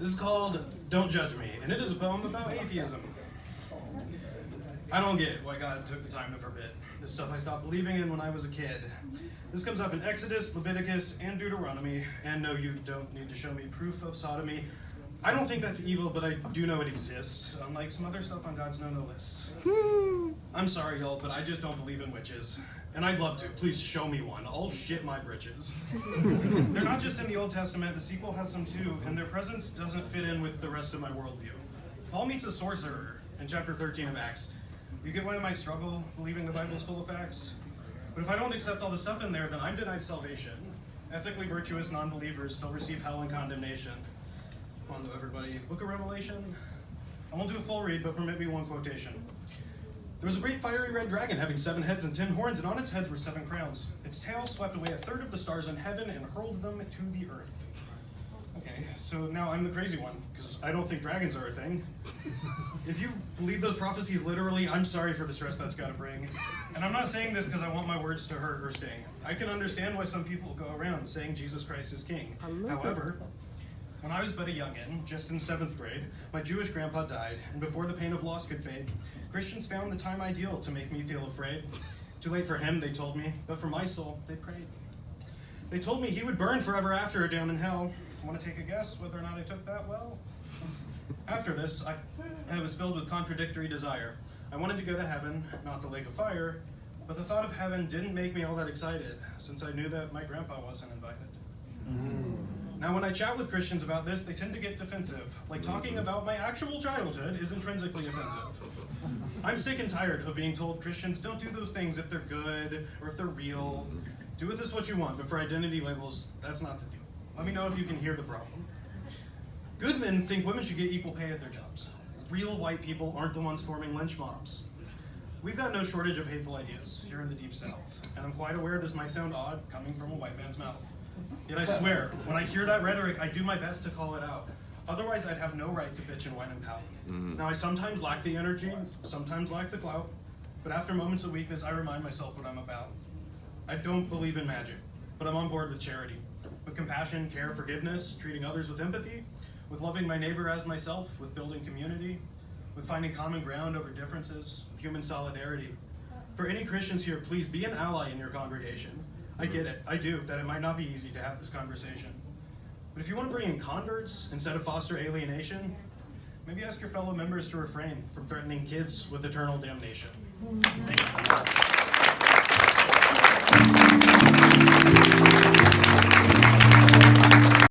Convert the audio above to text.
This is called Don't Judge Me, and it is a poem about atheism. I don't get why God took the time to forbid this stuff I stopped believing in when I was a kid. This comes up in Exodus, Leviticus, and Deuteronomy, and no, you don't need to show me proof of sodomy. I don't think that's evil, but I do know it exists, unlike some other stuff on God's no-no list. I'm sorry, y'all, but I just don't believe in witches. And I'd love to. Please show me one. I'll shit my britches. They're not just in the Old Testament, the sequel has some too, and their presence doesn't fit in with the rest of my worldview. Paul meets a sorcerer in chapter 13 of Acts. You get why I might struggle believing the Bible's full of facts? But if I don't accept all the stuff in there, then I'm denied salvation. Ethically virtuous non-believers still receive hell and condemnation. Come on though, everybody. Book of Revelation. I won't do a full read, but permit me one quotation. There was a great fiery red dragon having 7 heads and 10 horns, and on its heads were 7 crowns. Its tail swept away 1/3 of the stars in heaven and hurled them to the earth. Okay, so now I'm the crazy one, because I don't think dragons are a thing. If you believe those prophecies literally, I'm sorry for the stress that's got to bring. And I'm not saying this because I want my words to hurt or sting. I can understand why some people go around saying Jesus Christ is king. However, when I was but a youngin', just in 7th grade, my Jewish grandpa died, and before the pain of loss could fade, Christians found the time ideal to make me feel afraid. Too late for him, they told me, but for my soul, they prayed. They told me he would burn forever after down in hell. Want to take a guess whether or not I took that well? After this, I was filled with contradictory desire. I wanted to go to heaven, not the lake of fire, but the thought of heaven didn't make me all that excited, since I knew that my grandpa wasn't invited. Now, when I chat with Christians about this, they tend to get defensive, like talking about my actual childhood is intrinsically offensive. I'm sick and tired of being told Christians don't do those things if they're good or if they're real. Do with this what you want, but for identity labels, that's not the deal. Let me know if you can hear the problem. Good men think women should get equal pay at their jobs. Real white people aren't the ones forming lynch mobs. We've got no shortage of hateful ideas here in the Deep South, and I'm quite aware this might sound odd coming from a white man's mouth. Yet I swear, when I hear that rhetoric, I do my best to call it out. Otherwise, I'd have no right to bitch and whine and pout. Now, I sometimes lack the energy, sometimes lack the clout, but after moments of weakness, I remind myself what I'm about. I don't believe in magic, but I'm on board with charity. With compassion, care, forgiveness, treating others with empathy, with loving my neighbor as myself, with building community, with finding common ground over differences, with human solidarity. For any Christians here, please be an ally in your congregation. I get it, I do, that it might not be easy to have this conversation. But if you want to bring in converts instead of foster alienation, maybe ask your fellow members to refrain from threatening kids with eternal damnation. Thank you.